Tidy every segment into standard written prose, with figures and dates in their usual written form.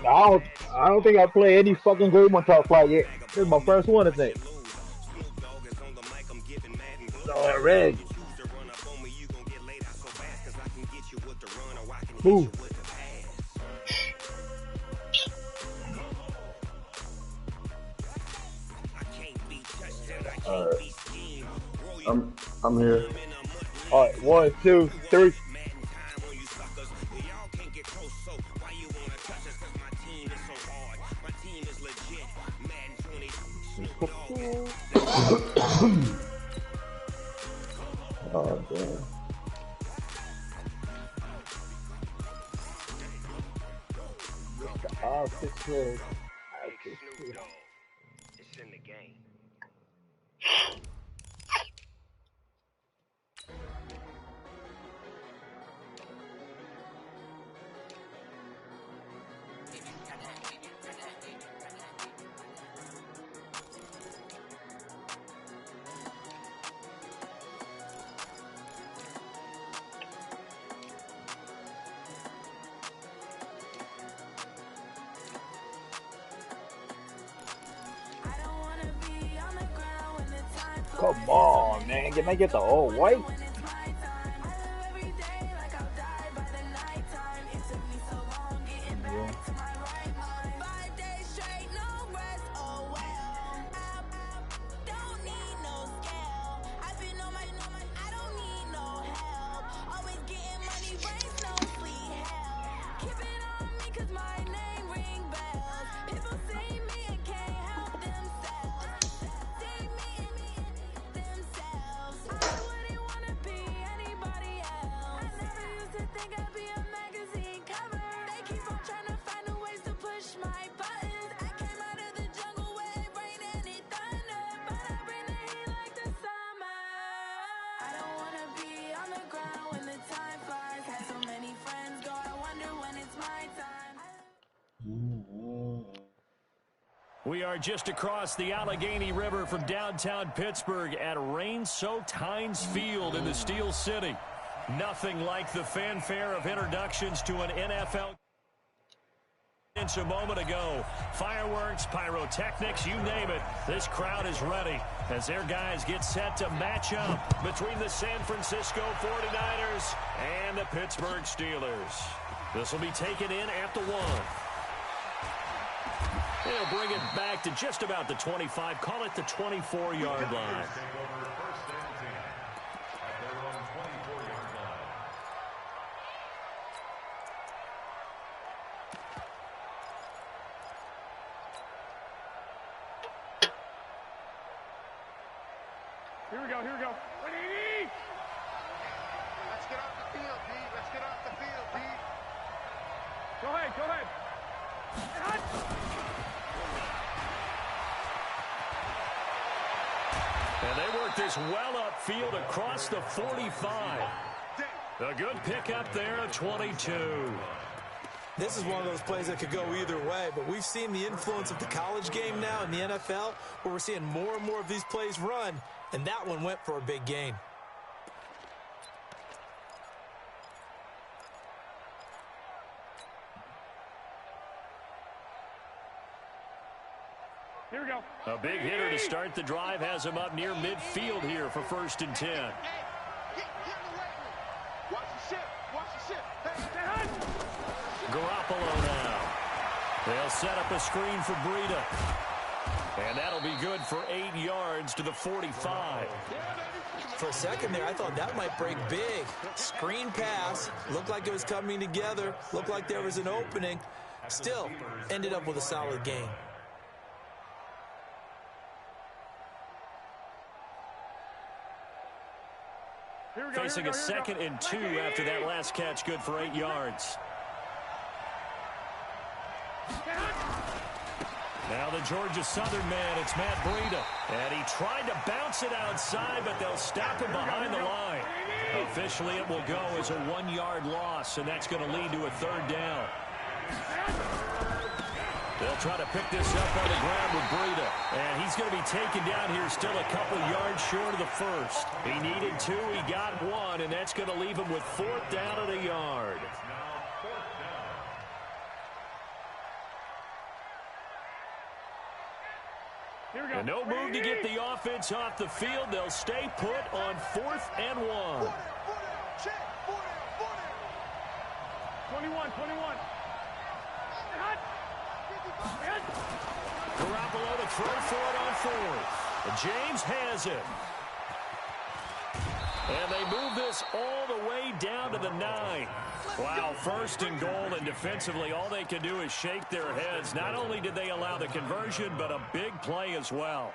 I don't think I played any fucking game on Top Flight yet. This is my first one, I think. Already. Move. Alright. I'm here. Alright, 1, 2, 3. Oh damn. It's in the game. Come on, man. Can I get the old white? We are just across the Allegheny River from downtown Pittsburgh at rain-soaked Heinz Field in the Steel City. Nothing like the fanfare of introductions to an NFL a moment ago. Fireworks, pyrotechnics, you name it. This crowd is ready as their guys get set to match up between the San Francisco 49ers and the Pittsburgh Steelers. This will be taken in at the 1. They'll bring it back to just about the 25, call it the 24-yard line. Here we go, here we go. What do you need? Let's get off the field, D. Let's get off the field, D. Go ahead, go ahead. And they work this well upfield across the 45. A good pickup there at 22. This is one of those plays that could go either way, but we've seen the influence of the college game now in the NFL, where we're seeing more and more of these plays run, and that one went for a big gain. Here we go. A big hitter to start the drive has him up near midfield here for 1st and 10. Get in the way. Watch the ship. Watch the ship. Hey, Garoppolo now. They'll set up a screen for Breida. And that'll be good for 8 yards to the 45. For a second there, I thought that might break big. Screen pass. Looked like it was coming together. Looked like there was an opening. Still, ended up with a solid gain. Facing a 2nd and 2 after that last catch, good for 8 yards. Now the Georgia Southern man, it's Matt Breida. And he tried to bounce it outside, but they'll stop him behind the line. Officially, it will go as a 1-yard loss, and that's going to lead to a 3rd down. They'll try to pick this up on the ground with Breida. And he's going to be taken down here still a couple yards short of the 1st. He needed 2, he got 1, and that's going to leave him with 4th down and a yard. And no move to get the offense off the field. They'll stay put on 4th and 1. 21. Garoppolo to throw for it on 4th. And James has it. And they move this all the way down to the 9. Wow, 1st and goal, and defensively all they can do is shake their heads. Not only did they allow the conversion, but a big play as well.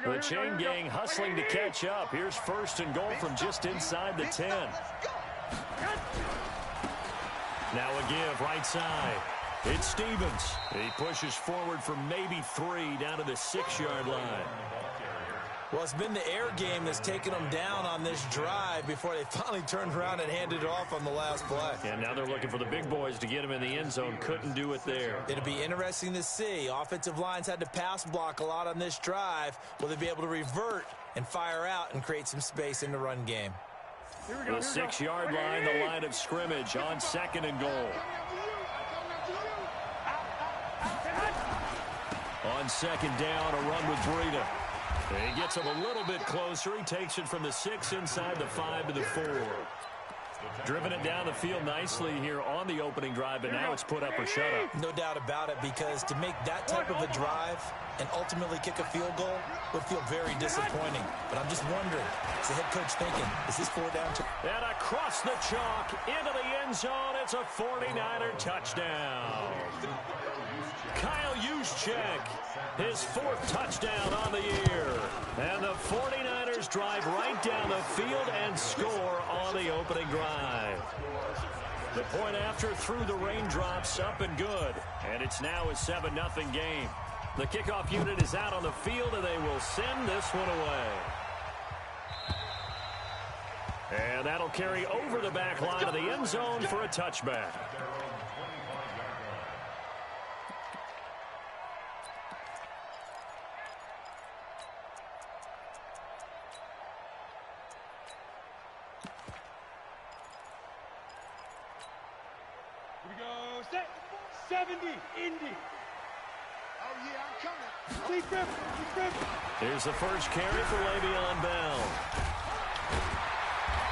The chain gang hustling to catch up. Here's 1st and goal from just inside the 10. Now a give right side. It's Stevens. He pushes forward for maybe 3 down to the 6-yard line. Well, it's been the air game that's taken them down on this drive before they finally turned around and handed it off on the last play. And now they're looking for the big boys to get him in the end zone. Couldn't do it there. It'll be interesting to see. Offensive lines had to pass block a lot on this drive. Will they be able to revert and fire out and create some space in the run game? The 6-yard line, the line of scrimmage on 2nd and goal. On 2nd down, a run with Breida. He gets him a little bit closer. He takes it from the 6 inside the 5 to the 4. Driven it down the field nicely here on the opening drive, but now it's put up or shut up. No doubt about it, because to make that type of a drive and ultimately kick a field goal would feel very disappointing. But I'm just wondering, is the head coach thinking, is this 4 down? And across the chalk into the end zone, it's a 49er touchdown. Kyle Juszczyk, his 4th touchdown on the year. And the 49ers drive right down the field and score on the opening drive. The point after through the raindrops, up and good. And it's now a 7-0 game. The kickoff unit is out on the field, and they will send this one away. And that'll carry over the back line of the end zone for a touchback. Here we go. Set. 70. Indy. Oh, yeah, I'm coming. Please grip. Here's the first carry for Le'Veon Bell.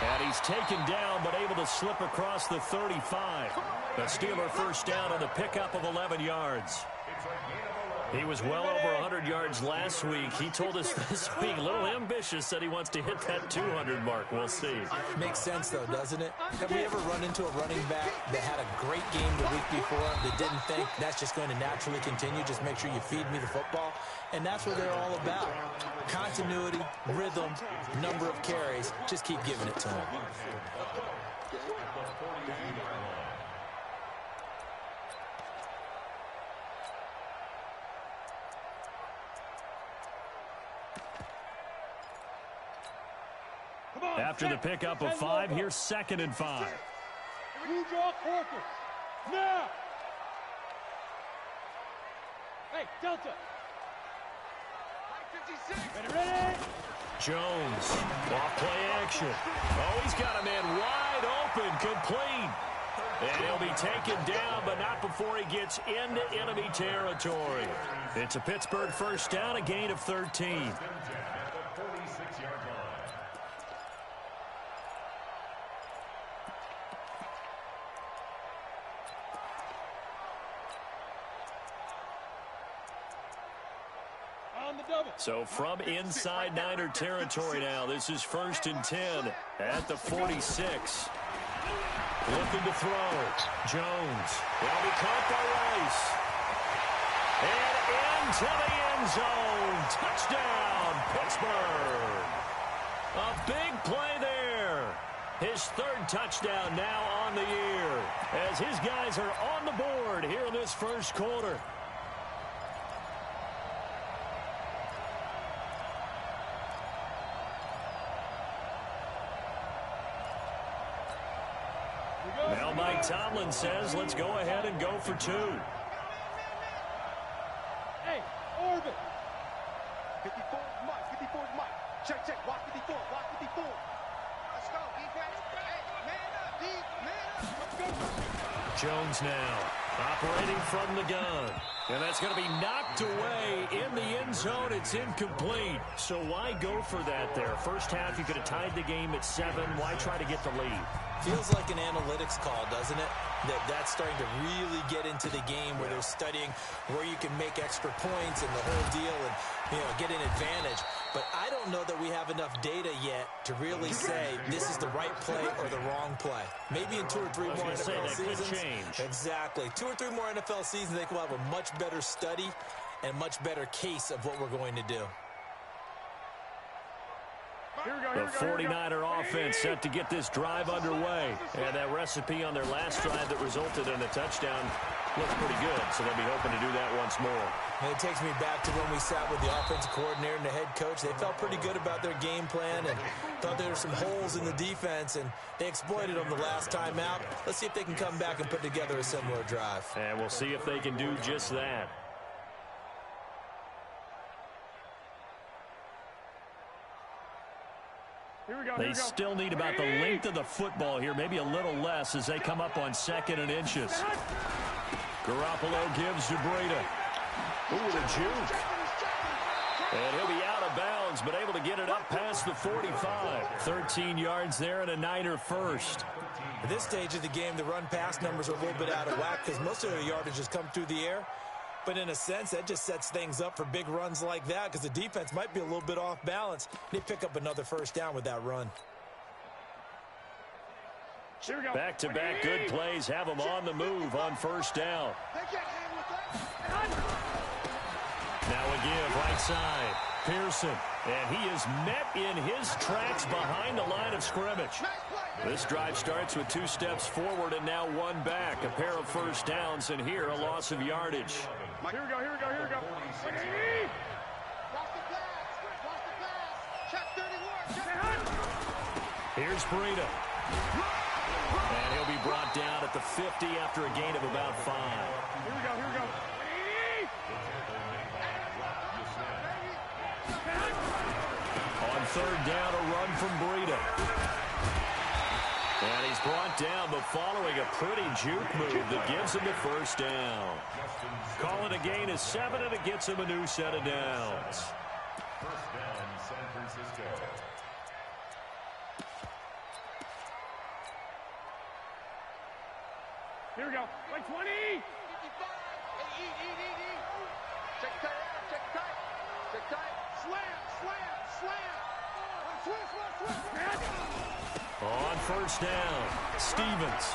And he's taken down, but able to slip across the 35. The Steeler first down on the pickup of 11 yards. He was well over 100 yards last week. He told us this week, a little ambitious, said he wants to hit that 200 mark. We'll see. Makes sense, though, doesn't it? Have we ever run into a running back that had a great game the week before that didn't think that's just going to naturally continue? Just make sure you feed me the football. And that's what they're all about. Continuity, rhythm, number of carries. Just keep giving it to him. After the pickup of 5, here's 2nd and 5. You draw quarters. Now. Hey, Delta. 56. Ready? Jones, off play action. Oh, he's got a man wide open, complete. And he'll be taken down, but not before he gets into enemy territory. It's a Pittsburgh first down, a gain of 13. So from inside Niner territory now, this is 1st and 10 at the 46. Looking to throw. Jones. Will be caught by Rice. And into the end zone. Touchdown, Pittsburgh. A big play there. His 3rd touchdown now on the year, as his guys are on the board here in this first quarter. Now Mike Tomlin says, let's go ahead and go for 2. Hey, orbit. 54 is Mike. 54 is Mike. Check. Watch 54. Watch 54. Let's go, defense. Hey, man up, D. Man up. Let's go. Jones now operating from the gun. And that's going to be knocked away in the end zone. It's incomplete. So why go for that there? First half, you could have tied the game at 7. Why try to get the lead? Feels like an analytics call, doesn't it? That's starting to really get into the game where they're studying where you can make extra points and the whole deal and, get an advantage. But I don't know that we have enough data yet to really say this is the right play or the wrong play. Maybe in 2 or 3 more NFL seasons. Could change. Exactly. 2 or 3 more NFL seasons, I think we'll have a much better study and a much better case of what we're going to do. The 49er offense set to get this drive underway. And that recipe on their last drive that resulted in a touchdown looks pretty good. So they'll be hoping to do that once more. And it takes me back to when we sat with the offensive coordinator and the head coach. They felt pretty good about their game plan and thought there were some holes in the defense, and they exploited them the last time out. Let's see if they can come back and put together a similar drive. And we'll see if they can do just that. They still need about the length of the football here, maybe a little less as they come up on 2nd and inches. Garoppolo gives to Breida. Ooh, the juke. And he'll be out of bounds, but able to get it up past the 45. 13 yards there and a Niner first. At this stage of the game, the run-pass numbers are a little bit out of whack because most of their yardage has come through the air. But in a sense, that just sets things up for big runs like that because the defense might be a little bit off balance. They pick up another first down with that run. Back-to-back good plays have them on the move on first down. Now a give right side. Pearson. And he is met in his tracks behind the line of scrimmage. This drive starts with 2 steps forward and now 1 back. A pair of first downs, and here a loss of yardage. Here we go. Watch the pass. Check 31. Here's Breida. And he'll be brought down at the 50 after a gain of about 5. Here we go. On 3rd down, a run from Breida. And he's brought down, but following a pretty juke move that gives him the first down. Call it a gain of 7, and it gets him a new set of downs. First down, San Francisco. Here we go. Like 20. 55. Hey, E. Check tight. Slam. On first down, Stevens.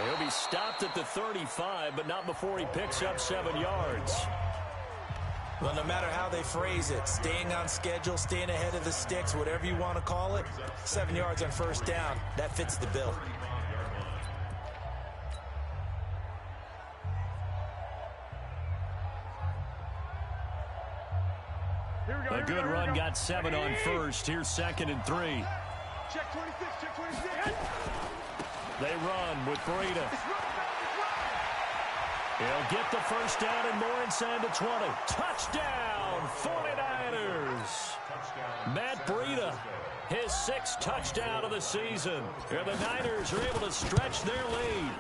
He'll be stopped at the 35, but not before he picks up 7 yards. Well, no matter how they phrase it, staying on schedule, staying ahead of the sticks, whatever you want to call it, 7 yards on first down, that fits the bill. A good run got 7 on first. Here's 2nd and 3. Check 26. They run with Breida. He'll get the first down and more inside the 20. Touchdown, 49ers. Matt Breida, his 6th touchdown of the season. And the Niners are able to stretch their lead.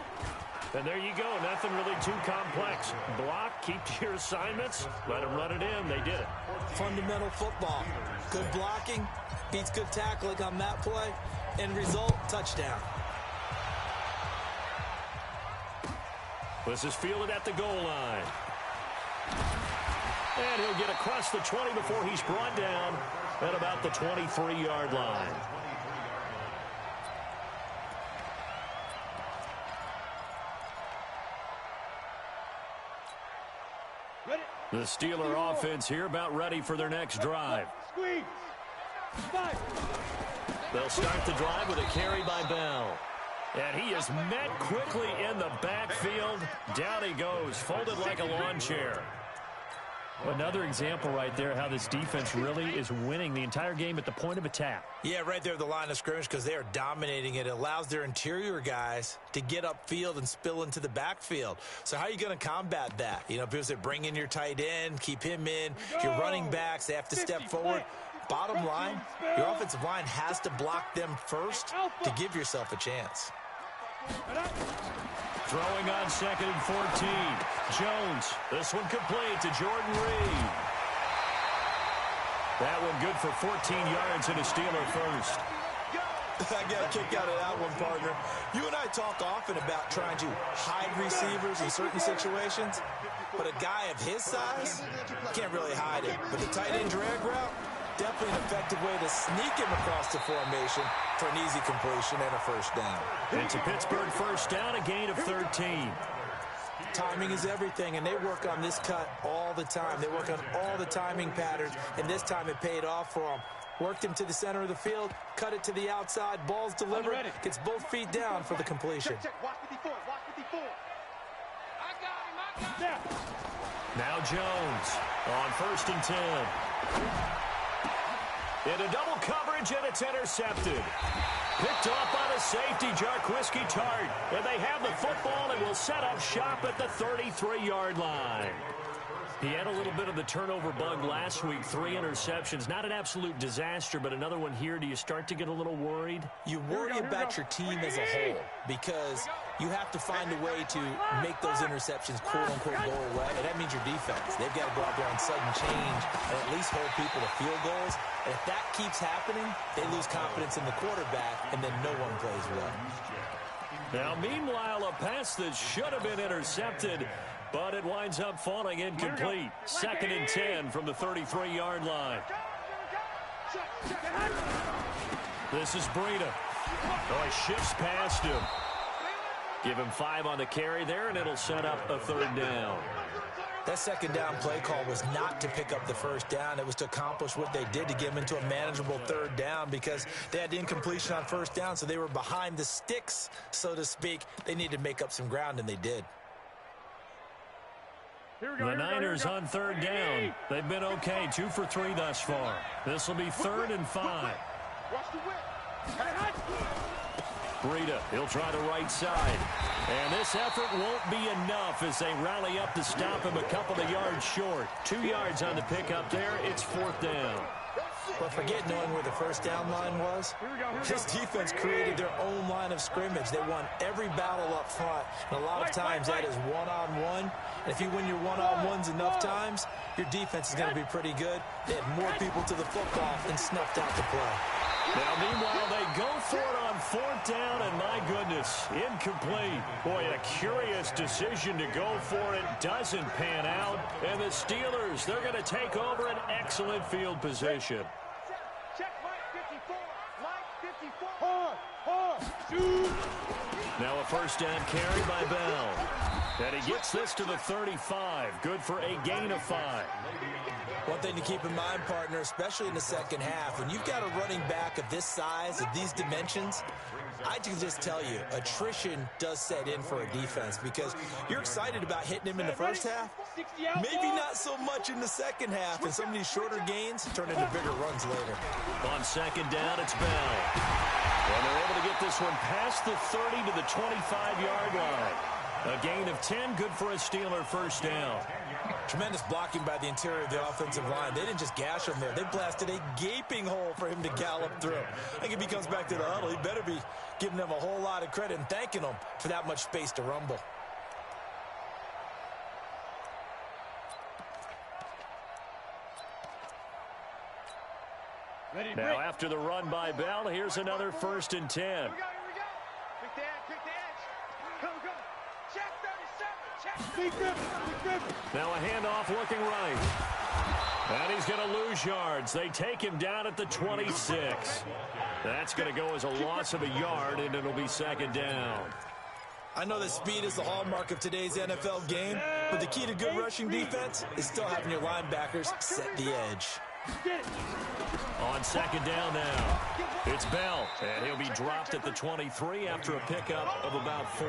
And there you go, nothing really too complex. Block, keep to your assignments, let them run it in. They did it. Fundamental football. Good blocking, beats good tackling on that play. End result, touchdown. This is fielded at the goal line. And he'll get across the 20 before he's brought down at about the 23-yard line. The Steeler offense here about ready for their next drive. They'll start the drive with a carry by Bell. And he is met quickly in the backfield. Down he goes, folded like a lawn chair. Another example right there how this defense really is winning the entire game at the point of attack. Yeah, right there at the line of scrimmage because they are dominating it. It allows their interior guys to get upfield and spill into the backfield. So how are you going to combat that? You know, people say bring in your tight end, keep him in. Your running backs, they have to step forward. Bottom line, your offensive line has to block them first to give yourself a chance. Throwing on 2nd and 14. Jones, this one complete to Jordan Reed. That one good for 14 yards and a Steeler first. I got a kick out of that one, partner. You and I talk often about trying to hide receivers in certain situations, but a guy of his size can't really hide it. But the tight end drag route, definitely an effective way to sneak him across the formation for an easy completion and a first down. It's a Pittsburgh first down, a gain of 13. Timing is everything, and they work on this cut all the time. They work on all the timing patterns, and this time it paid off for them. Worked him to the center of the field, cut it to the outside, ball's delivered, gets both feet down for the completion. Watch 54, watch 54. I got him. Now Jones on 1st and 10. Into double coverage, and it's intercepted. Picked off by the safety, Jarquiski Tart. And they have the football and will set up shop at the 33-yard line. He had a little bit of the turnover bug last week, 3 interceptions. Not an absolute disaster, but another one here. Do you start to get a little worried? You worry about your team as a whole because you have to find a way to make those interceptions quote-unquote go away, and that means your defense. They've got to go out there on sudden change and at least hold people to field goals. And if that keeps happening, they lose confidence in the quarterback, and then no one plays well. Now, meanwhile, a pass that should have been intercepted, but it winds up falling incomplete. 2nd and 10 from the 33-yard line. This is Breida. Oh, he shifts past him. Give him 5 on the carry there, and it'll set up a 3rd down. That 2nd down play call was not to pick up the 1st down. It was to accomplish what they did to get them into a manageable 3rd down because they had the incompletion on 1st down, so they were behind the sticks, so to speak. They needed to make up some ground, and they did. The Niners on 3rd down. They've been okay, 2 for 3 thus far. This will be 3rd and 5. Watch the whip. Breida, he'll try the right side. And this effort won't be enough as they rally up to stop him a couple of yards short. 2 yards on the pickup there. It's 4th down. But forget knowing where the 1st down line was. This defense created their own line of scrimmage. They won every battle up front. And a lot of times that is one-on-one. And if you win your one-on-ones enough times, your defense is going to be pretty good. They had more people to the football and snuffed out the play. Now, meanwhile, they go for it on 4th down, and my goodness, incomplete. Boy, a curious decision to go for it. Doesn't pan out. And the Steelers, they're going to take over an excellent field position. Check Mike 54. Mike 54. Shoot. Now a 1st down carry by Bell. And he gets this to the 35. Good for a gain of 5. One thing to keep in mind, partner, especially in the 2nd half, when you've got a running back of this size, of these dimensions, I can just tell you, attrition does set in for a defense because you're excited about hitting him in the 1st half, maybe not so much in the 2nd half, and some of these shorter gains turn into bigger runs later. On 2nd down, it's Bell. And they're able to get this one past the 30 to the 25-yard line. A gain of 10, good for a Steeler 1st down. Tremendous blocking by the interior of the offensive line. They didn't just gash him there. They blasted a gaping hole for him to gallop through. I think if he comes back to the huddle, he better be giving them a whole lot of credit and thanking them for that much space to rumble. Now after the run by Bell, here's another 1st and 10. Here we go. Quick the edge. Go. Check 37. Check. Now a handoff looking right. And he's going to lose yards. They take him down at the 26. That's going to go as a loss of a yard, and it'll be 2nd down. I know that speed is the hallmark of today's NFL game, but the key to good rushing defense is still having your linebackers set the edge. On 2nd down now, it's Bell, and he'll be dropped at the 23 after a pickup of about 4.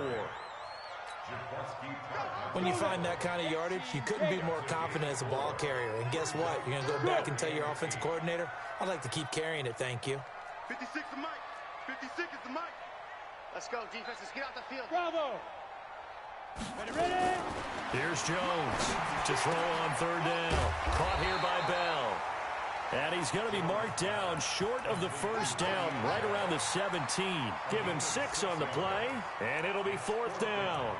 When you find that kind of yardage, you couldn't be more confident as a ball carrier. And guess what? You're going to go back and tell your offensive coordinator, I'd like to keep carrying it, thank you. 56 is Mike. 56 is the Mike. Let's go, defense. Let's get out the field. Bravo. Ready. Here's Jones to throw on 3rd down. Caught here by Bell. And he's going to be marked down short of the 1st down, right around the 17. Give him 6 on the play, and it'll be 4th down.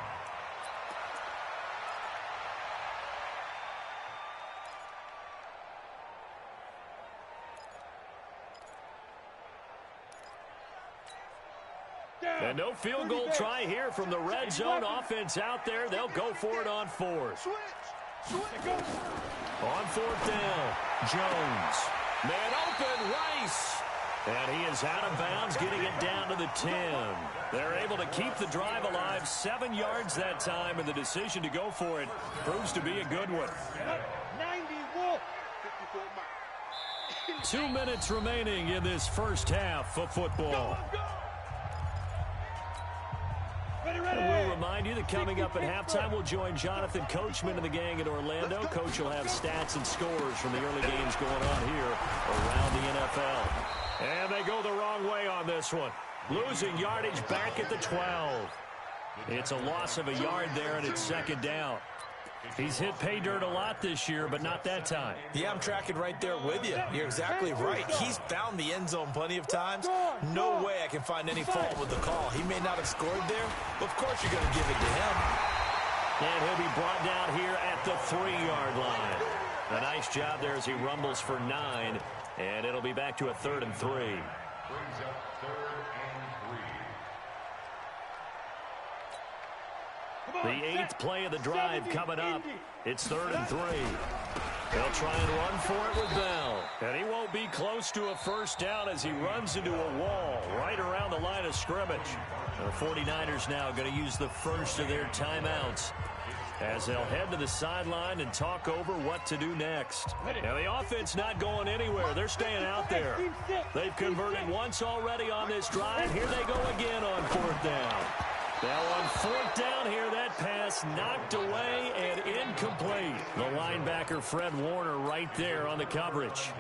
And no field goal try here from the red zone offense out there. They'll go for it on fourth. On fourth down, Jones. Man open, Rice. And he is out of bounds, getting it down to the 10. They're able to keep the drive alive, 7 yards that time, and the decision to go for it proves to be a good one. 91. 2 minutes remaining in this first half of football. And we'll remind you that coming up at halftime, we'll join Jonathan Coachman and the gang in Orlando. Coach will have stats and scores from the early games going on here around the NFL. And they go the wrong way on this one. Losing yardage back at the 12. It's a loss of a yard there, and it's second down. He's hit pay dirt a lot this year, but not that time. Yeah, I'm tracking right there with you. You're exactly right. He's found the end zone plenty of times. No way I can find any fault with the call. He may not have scored there, but of course you're going to give it to him. And he'll be brought down here at the 3-yard line. A nice job there as he rumbles for 9, and it'll be back to a 3rd and 3. Brings up 3rd and 3. The 8th play of the drive coming up. It's 3rd and 3. They'll try and run for it with Bell. And he won't be close to a first down as he runs into a wall right around the line of scrimmage. The 49ers now going to use the first of their timeouts as they'll head to the sideline and talk over what to do next. Now, the offense not going anywhere. They're staying out there. They've converted once already on this drive. Here they go again on 4th down. Now on 4th down here, that pass knocked away and incomplete. The linebacker, Fred Warner, right there on the coverage.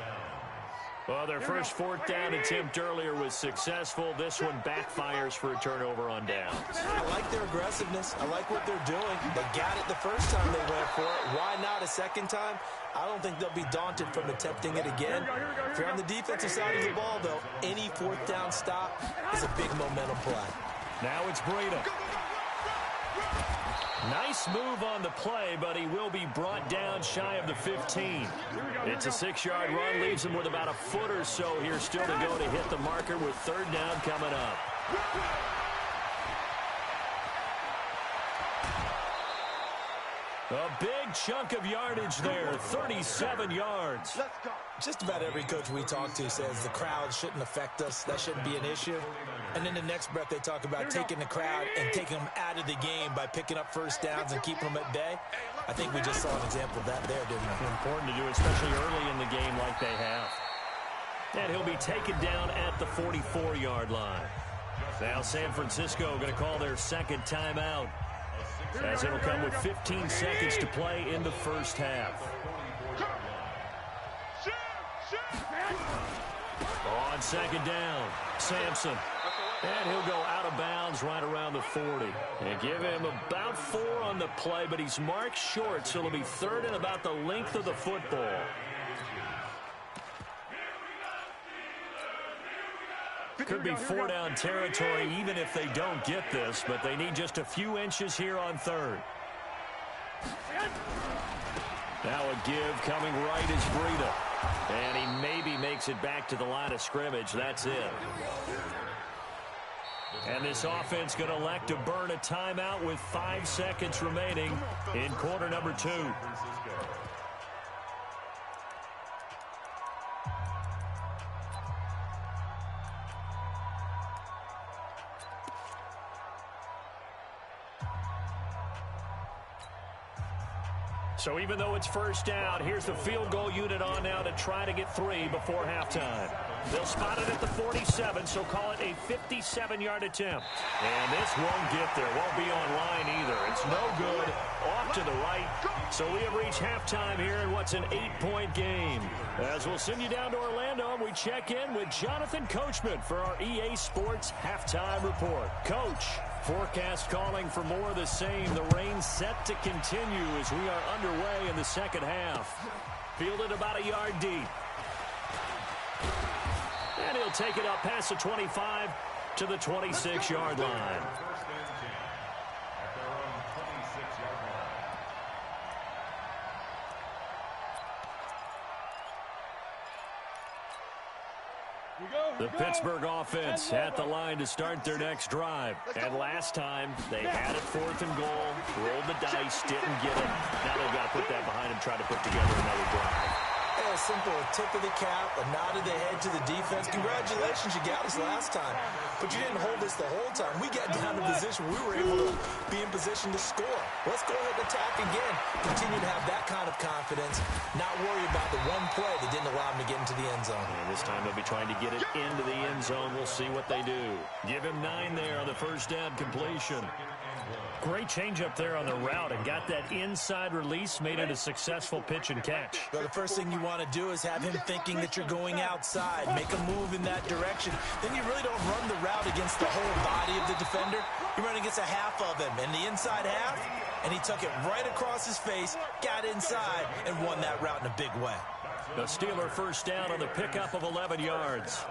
Well, their first 4th down attempt earlier was successful. This one backfires for a turnover on downs. I like their aggressiveness. I like what they're doing. They got it the first time they went for it. Why not a second time? I don't think they'll be daunted from attempting it again. If you're on the defensive side of the ball, though, any 4th down stop is a big momentum play. Now it's Breida. Nice move on the play, but he will be brought down shy of the 15. It's a 6-yard run, leaves him with about a foot or so here still to go to hit the marker with 3rd down coming up. A big chunk of yardage there, 37 yards. Just about every coach we talk to says the crowd shouldn't affect us. That shouldn't be an issue. And in the next breath, they talk about taking the crowd and taking them out of the game by picking up first downs and keeping them at bay. I think we just saw an example of that there, didn't we? Important to do, especially early in the game like they have. And he'll be taken down at the 44-yard line. Now San Francisco going to call their second timeout, as it'll come with 15 seconds to play in the first half. On second down, Sampson. And he'll go out of bounds right around the 40. And give him about 4 on the play, but he's marked short, so it'll be 3rd and about the length of the football. Could be 4-down territory even if they don't get this, but they need just a few inches here on 3rd. Now a give coming right is Breida. And he maybe makes it back to the line of scrimmage. That's it. And this offense going to elect to burn a timeout with 5 seconds remaining in quarter number 2. So even though it's first down, here's the field goal unit on now to try to get 3 before halftime. They'll spot it at the 47, so call it a 57-yard attempt. And this won't get there. Won't be on line either. It's no good. Off to the right. So we have reached halftime here in what's an 8-point game. As we'll send you down to Orlando, and we check in with Jonathan Coachman for our EA Sports Halftime Report. Coach, forecast calling for more of the same. The rain set to continue as we are underway in the second half. Fielded about a yard deep. And he'll take it up past the 25 to the 26-yard line. The Pittsburgh offense at the line to start their next drive. And last time, they had it 4th and goal, rolled the dice, didn't get it. Now they've got to put that behind them, try to put together another drive. A simple tip of the cap, a nod of the head to the defense. Congratulations, you got us last time. But you didn't hold us the whole time. We got down to position. We were able to be in position to score. Let's go ahead and attack again. Continue to have that kind of confidence. Not worry about the one play that didn't allow them to get into the end zone. And this time they'll be trying to get it into the end zone. We'll see what they do. Give him 9 there on the first down completion. Great change up there on the route and got that inside release, made it a successful pitch and catch. Well, the first thing you want to do is have him thinking that you're going outside, make a move in that direction. Then you really don't run the route against the whole body of the defender. You run against a half of him, and the inside half, and he took it right across his face, got inside, and won that route in a big way. The Steeler first down on the pickup of 11 yards.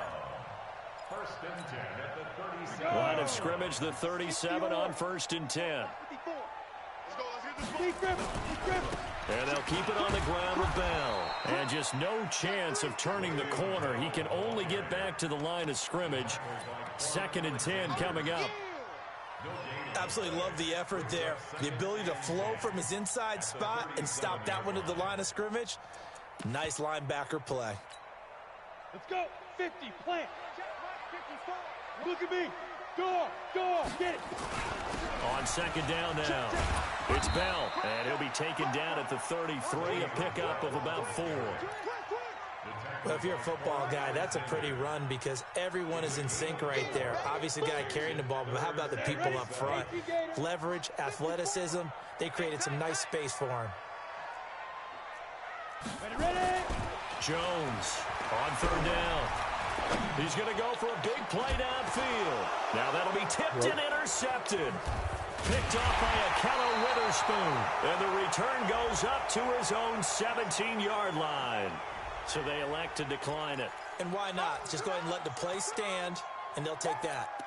First and 10 at the 37. Line of scrimmage, the 37 on 1st and 10. And they'll keep it on the ground with Bell. And just no chance of turning the corner. He can only get back to the line of scrimmage. 2nd and 10 coming up. Absolutely love the effort there. The ability to flow from his inside spot and stop that one at the line of scrimmage. Nice linebacker play. Let's go. 50, plant. Look at me. Go, get it. On 2nd down now, it's Bell, and he'll be taken down at the 33, a pickup of about 4. Well, if you're a football guy, that's a pretty run because everyone is in sync right there. Obviously, the guy carrying the ball, but how about the people up front? Leverage, athleticism, they created some nice space for him. Ready. Jones on 3rd down. He's going to go for a big play downfield. Now that'll be tipped and intercepted. Picked off by Akello Witherspoon. And the return goes up to his own 17-yard line. So they elect to decline it. And why not? Just go ahead and let the play stand, and they'll take that.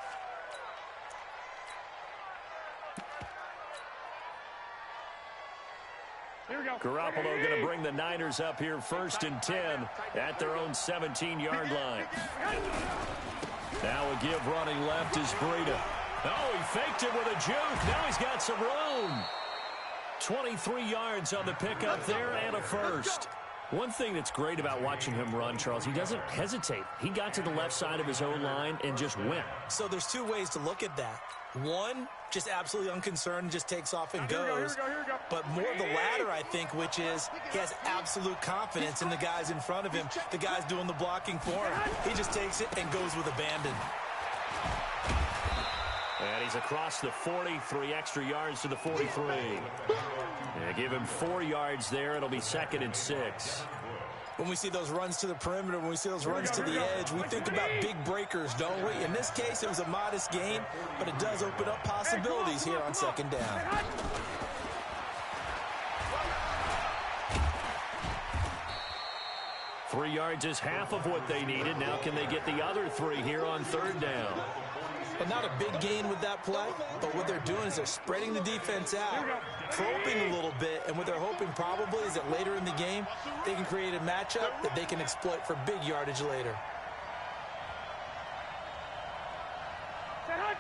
Here we go. Garoppolo going to bring the Niners up here 1st and 10 at their own 17-yard line. Now a give running left is Breida. Oh, he faked it with a juke. Now he's got some room. 23 yards on the pickup there and a first. One thing that's great about watching him run, Charles, he doesn't hesitate. He got to the left side of his own line and just went. So there's 2 ways to look at that. One, just absolutely unconcerned, just takes off and goes. Here we go. But more the latter, I think, which is he has absolute confidence in the guys in front of him. The guys doing the blocking for him. He just takes it and goes with abandon. And he's across the 40, 3 extra yards to the 43. Yeah, give him 4 yards there. It'll be 2nd and 6. When we see those runs to the perimeter, when we see those runs to the edge, we think about big breakers, don't we? In this case, it was a modest gain, but it does open up possibilities here on 2nd down. Three yards is half of what they needed. Now can they get the other 3 here on 3rd down? But not a big gain with that play, but what they're doing is they're spreading the defense out, probing a little bit, and what they're hoping probably is that later in the game, they can create a matchup that they can exploit for big yardage later. Set hut.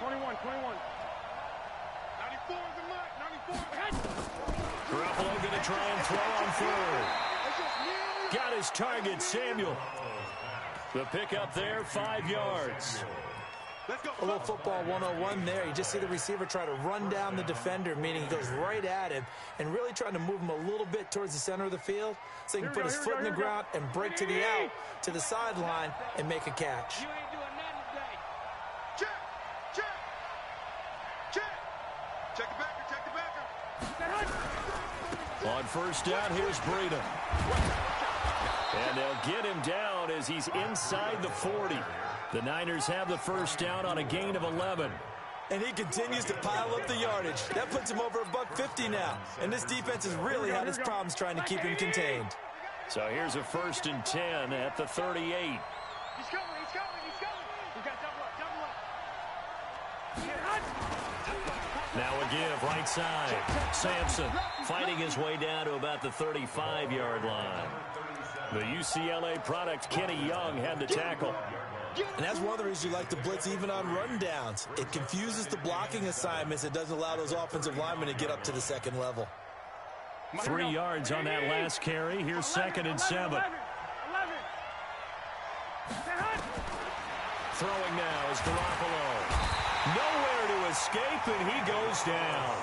21. 94 is the mark. 94. Garoppolo going to try and throw on 3rd. Got his target, Samuel. The pickup there, 5 yards. A little football 101 there. You just see the receiver try to run down the defender, meaning he goes right at him and really trying to move him a little bit towards the center of the field so he can put his foot in the ground and break to the out, to the sideline, and make a catch. You ain't doing nothing today. Check the backer. On 1st down, here's Breida. And they'll get him down as he's inside the 40. The Niners have the 1st down on a gain of 11. And he continues to pile up the yardage. That puts him over $150 now. And this defense has really had his problems trying to keep him contained. So here's a 1st and 10 at the 38. He's coming. We got double up. Now a give, right side. Sampson fighting his way down to about the 35-yard line. The UCLA product, Kenny Young, had the tackle. And that's one of the reasons you like to blitz even on rundowns. It confuses the blocking assignments. It doesn't allow those offensive linemen to get up to the second level. 3 yards on that last carry. Here's 2nd and 7. Throwing now is Garoppolo. Nowhere to escape, and he goes down.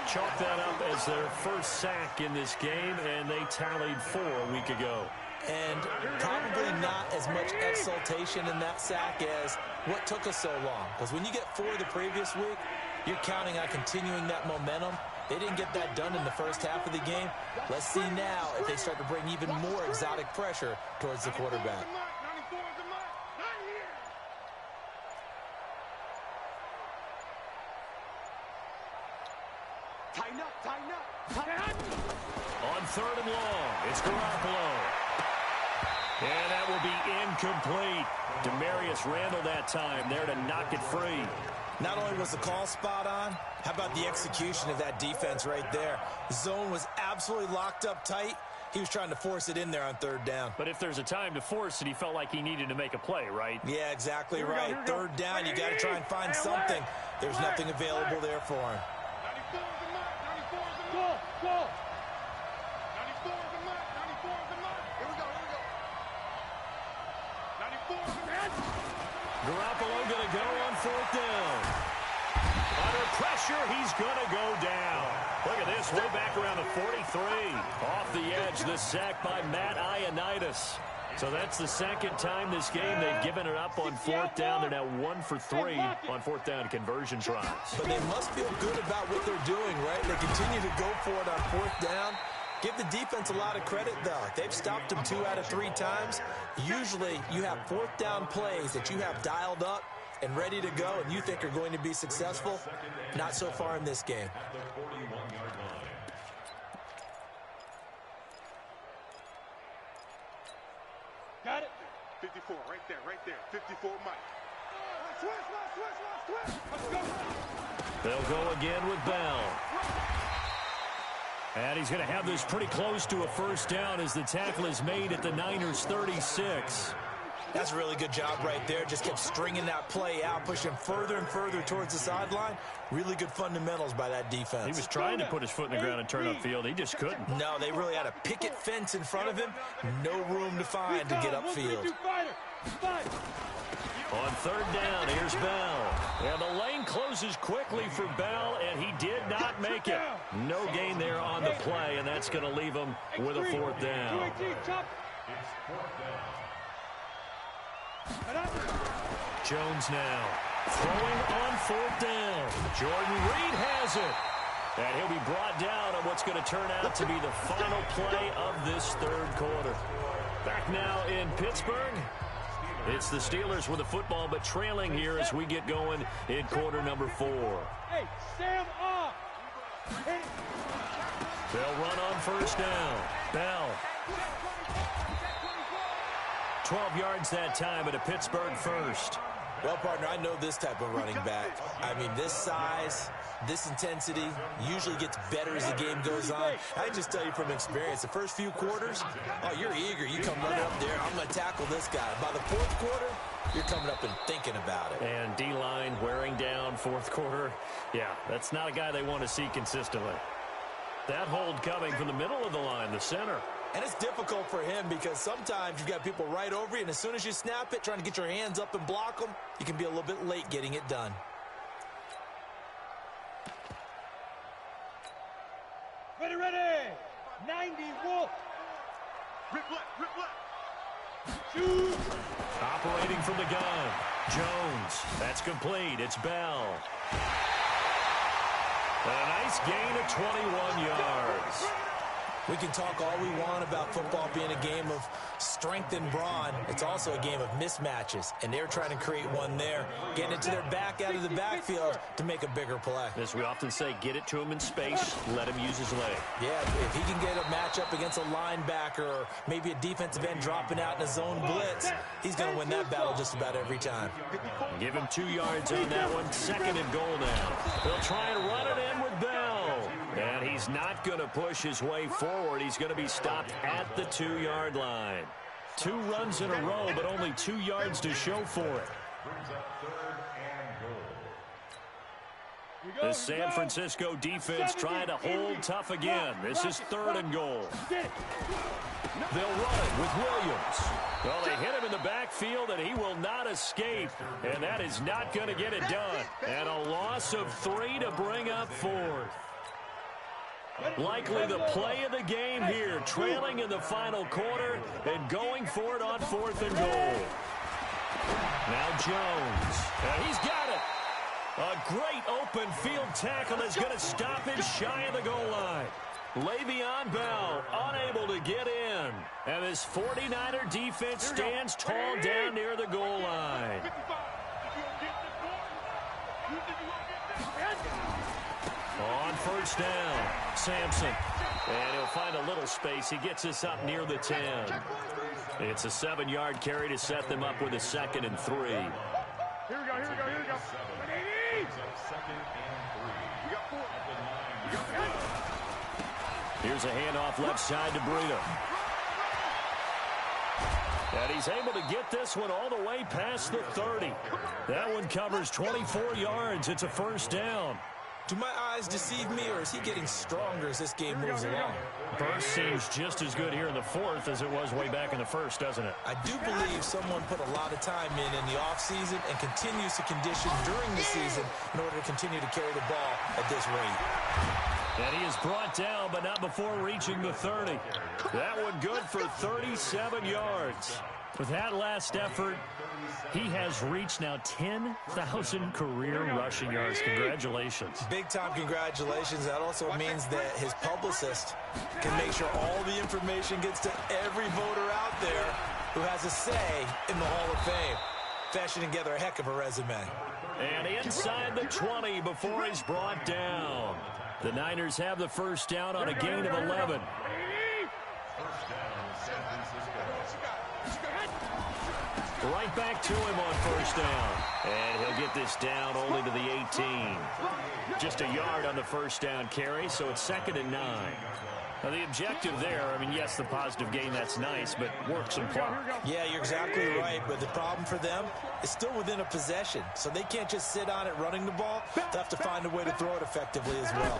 Chalk that up as their first sack in this game, and they tallied 4 a week ago. And probably not as much exultation in that sack as what took us so long. Because when you get 4 the previous week, you're counting on continuing that momentum. They didn't get that done in the first half of the game. Let's see now if they start to bring even more exotic pressure towards the quarterback. Tighten up, tighten up. On 3rd and long, it's Garoppolo. And that will be incomplete. Demarius Randall that time there to knock it free. Not only was the call spot on, how about the execution of that defense right there? The zone was absolutely locked up tight. He was trying to force it in there on 3rd down. But if there's a time to force it, he felt like he needed to make a play, right? Yeah, exactly right. 3rd down, you got to try and find something. There's nothing available there for him. 94 is the mark, 94 is the mark. Go. 94 is the mark, 94 is the mark. Here we go, here we go. 94 is the mark. Garoppolo going to go on 4th down. Under pressure, he's going to go down. Look at this, way back around the 43. Off the edge, the sack by Matt Ioannidis. So that's the 2nd time this game they've given it up on 4th down. They're now 1 for 3 on 4th down conversion tries. But they must feel good about what they're doing, right? They continue to go for it on 4th down. Give the defense a lot of credit, though. They've stopped them 2 out of 3 times. Usually, you have 4th down plays that you have dialed up and ready to go, and you think are going to be successful. Not so far in this game. Got it? 54, right there. 54, Mike. Switch. Let's go. They'll go again with Bell. And he's going to have this pretty close to a 1st down as the tackle is made at the Niners' 36. That's a really good job right there. Just kept stringing that play out, pushing further and further towards the sideline. Really good fundamentals by that defense. He was trying to put his foot in the ground and turn upfield. He just couldn't. No, they really had a picket fence in front of him. No room to find to get upfield. On 3rd down, here's Bell. And the lane closes quickly for Bell, and he did not make it. No gain there on the play, and that's going to leave him with a 4th down. Jones now throwing on 4th down. Jordan Reed has it. And he'll be brought down on what's going to turn out to be the final play of this 3rd quarter. Back now in Pittsburgh. It's the Steelers with the football, but trailing here as we get going in quarter number 4. Hey, Sam off. They'll run on 1st down. Bell. 12 yards that time at a Pittsburgh 1st. Well, partner, I know this type of running back. I mean, this size, this intensity usually gets better as the game goes on. I can just tell you from experience, the first few quarters, oh, you're eager. You come running up there, I'm going to tackle this guy. By the 4th quarter, you're coming up and thinking about it. And D-line wearing down 4th quarter. Yeah, that's not a guy they want to see consistently. That hold coming from the middle of the line, the center. And it's difficult for him because sometimes you've got people right over you, and as soon as you snap it, trying to get your hands up and block them, you can be a little bit late getting it done. Ready. 90, Wolf. Rip left. Shoot. Operating from the gun. Jones. That's complete. It's Bell. And a nice gain of 21 yards. We can talk all we want about football being a game of strength and brawn. It's also a game of mismatches, and they're trying to create one there, getting it to their back out of the backfield to make a bigger play. As we often say, get it to him in space, let him use his leg. Yeah, if he can get a matchup against a linebacker or maybe a defensive end dropping out in a zone blitz, he's going to win that battle just about every time. Give him 2 yards on that one. 2nd and goal now. They'll try and run it in with Bell. And And he's not going to push his way forward. He's going to be stopped at the 2-yard line. 2 runs in a row, but only 2 yards to show for it. The San Francisco defense trying to hold tough again. This is 3rd and goal. They'll run it with Williams. Well, they hit him in the backfield, and he will not escape. And that is not going to get it done. And a loss of 3 to bring up 4th. Likely the play of the game here, trailing in the final quarter and going for it on 4th and goal. Now Jones, and he's got it. A great open field tackle is going to stop him shy of the goal line. Le'Veon Bell unable to get in. And this 49er defense stands tall down near the goal line. On 1st down, Sampson. And he'll find a little space. He gets us up near the 10. It's a 7-yard carry to set them up with a 2nd and 3. Here we go. Here's a handoff left side to Breida. And he's able to get this one all the way past the 30. That one covers 24 yards. It's a 1st down. Do my eyes deceive me, or is he getting stronger as this game moves along? Burst seems just as good here in the 4th as it was way back in the 1st, doesn't it? I do believe someone put a lot of time in the offseason and continues to condition during the season in order to continue to carry the ball at this rate. And he is brought down, but not before reaching the 30. That one good for 37 yards. With that last effort, he has reached now 10,000 career rushing yards. Congratulations. Big-time congratulations. That also means that his publicist can make sure all the information gets to every voter out there who has a say in the Hall of Fame. Fashioning together a heck of a resume. And inside the 20 before he's brought down. The Niners have the 1st down on a gain of 11. Right back to him on 1st down. And he'll get this down only to the 18. Just a yard on the 1st down carry, so it's 2nd and 9. Now the objective there, I mean, yes, the positive gain, that's nice, but work some clock. Yeah, you're exactly right, but the problem for them is still within a possession, so they can't just sit on it running the ball. They'll have to find a way to throw it effectively as well.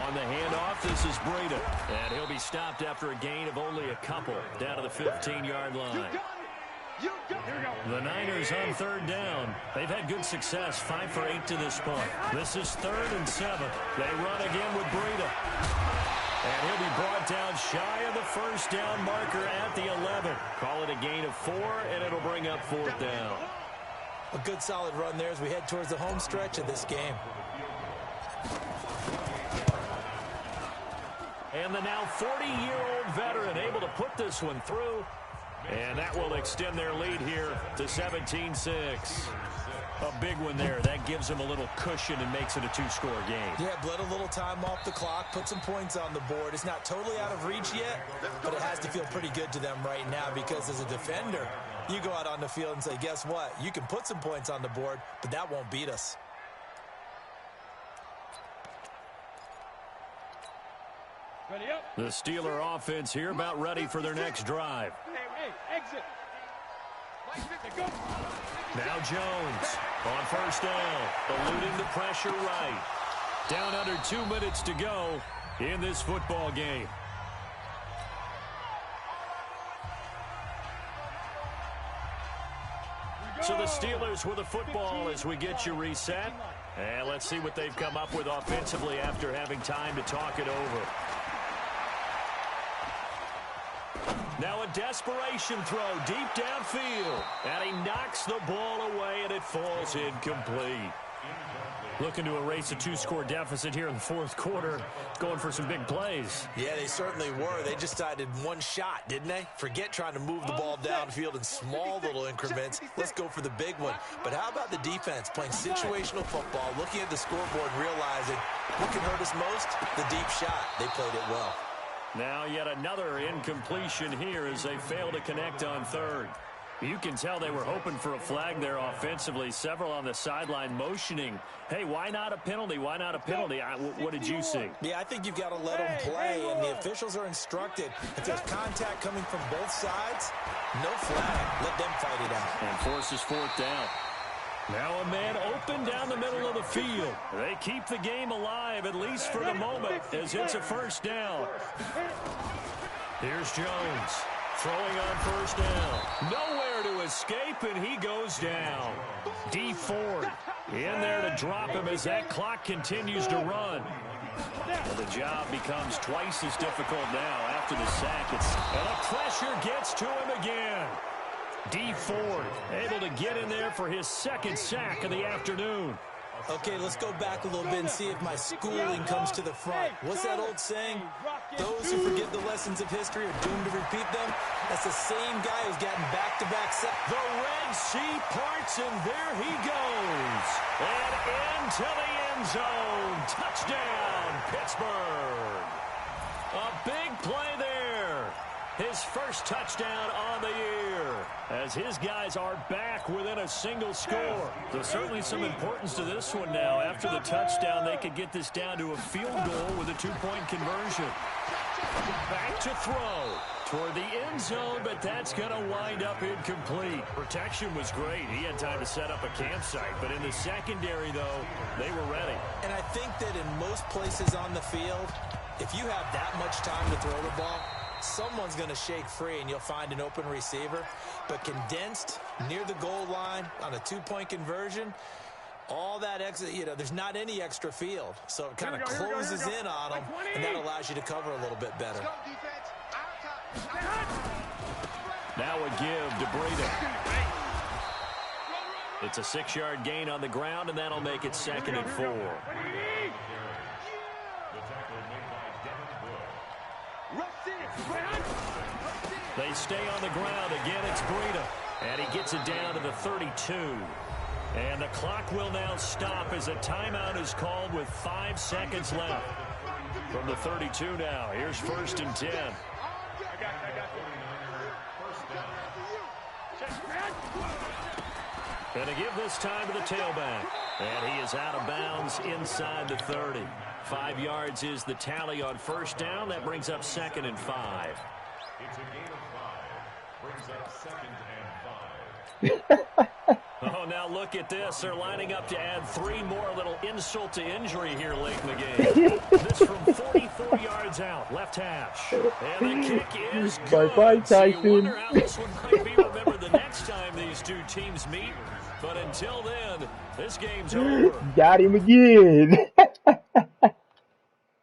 On the handoff, this is Breida. And he'll be stopped after a gain of only a couple down to the 15-yard line. The Niners on 3rd down. They've had good success, 5 for 8 to this point. This is 3rd and 7. They run again with Breida. And he'll be brought down shy of the 1st down marker at the 11. Call it a gain of 4, and it'll bring up 4th down. A good solid run there as we head towards the home stretch of this game. And the now 40-year-old veteran able to put this one through. And that will extend their lead here to 17-6. A big one there. That gives them a little cushion and makes it a 2-score game. Yeah, bled a little time off the clock, put some points on the board. It's not totally out of reach yet, but it has to feel pretty good to them right now because as a defender, you go out on the field and say, guess what? You can put some points on the board, but that won't beat us. The Steeler offense here about ready for their next drive. Exit. Now Jones on 1st down, eluding the pressure right. Down under 2 minutes to go in this football game. So the Steelers with the football as we get you reset. And let's see what they've come up with offensively after having time to talk it over. Now a desperation throw deep downfield. And he knocks the ball away, and it falls incomplete. Looking to erase a 2-score deficit here in the 4th quarter. Going for some big plays. Yeah, they certainly were. They just decided one shot, didn't they? Forget trying to move the ball downfield in small little increments. Let's go for the big one. But how about the defense playing situational football, looking at the scoreboard and realizing what can hurt us most? The deep shot. They played it well. Now yet another incompletion here as they fail to connect on 3rd. You can tell they were hoping for a flag there offensively. Several on the sideline motioning, hey, why not a penalty? Why not a penalty? What did you see? Yeah, I think you've got to let them play, and the officials are instructed. If there's contact coming from both sides, no flag. Let them fight it out. And forces fourth down. Now a man open down the middle of the field. They keep the game alive, at least for the moment, as it's a first down. Here's Jones. Throwing on first down. Nowhere to escape, and he goes down. D Ford in there to drop him as that clock continues to run. Well, the job becomes twice as difficult now after the sack. And the pressure gets to him again. D Ford able to get in there for his second sack of the afternoon. Okay, let's go back a little bit and see if my schooling comes to the front. What's that old saying? Those who forget the lessons of history are doomed to repeat them. That's the same guy who's gotten back-to-back sacks. The Red Sea parts, and there he goes. And into the end zone. Touchdown, Pittsburgh. A big play there. His first touchdown on the year, as his guys are back within a single score. There's certainly some importance to this one now. After the touchdown, they could get this down to a field goal with a two-point conversion. Back to throw toward the end zone, but that's going to wind up incomplete. Protection was great. He had time to set up a campsite, but in the secondary, though, they were ready. And I think that in most places on the field, if you have that much time to throw the ball, someone's going to shake free and you'll find an open receiver. But condensed near the goal line on a two-point conversion, all that extra, there's not any extra field. So it kind of closes in on them, and that allows you to cover a little bit better. Now a give to Breida. It's a 6-yard gain on the ground, and that'll make it 2nd and 4. They stay on the ground. Again, it's Breida. And he gets it down to the 32. And the clock will now stop as a timeout is called with 5 seconds left. From the 32 now, here's 1st and 10. And to give this time to the tailback. And he is out of bounds inside the 30. 5 yards is the tally on first down. That brings up 2nd and 5. It's a gain of 5. Brings up 2nd and 5. Oh, now look at this. They're lining up to add 3 more. A little insult to injury here late in the game. This from 44 yards out, left hash. And the kick is good. Bye-bye, Tyson. So you wonder how this one might be remembered the next time these two teams meet. But until then, this game's over. Got him again.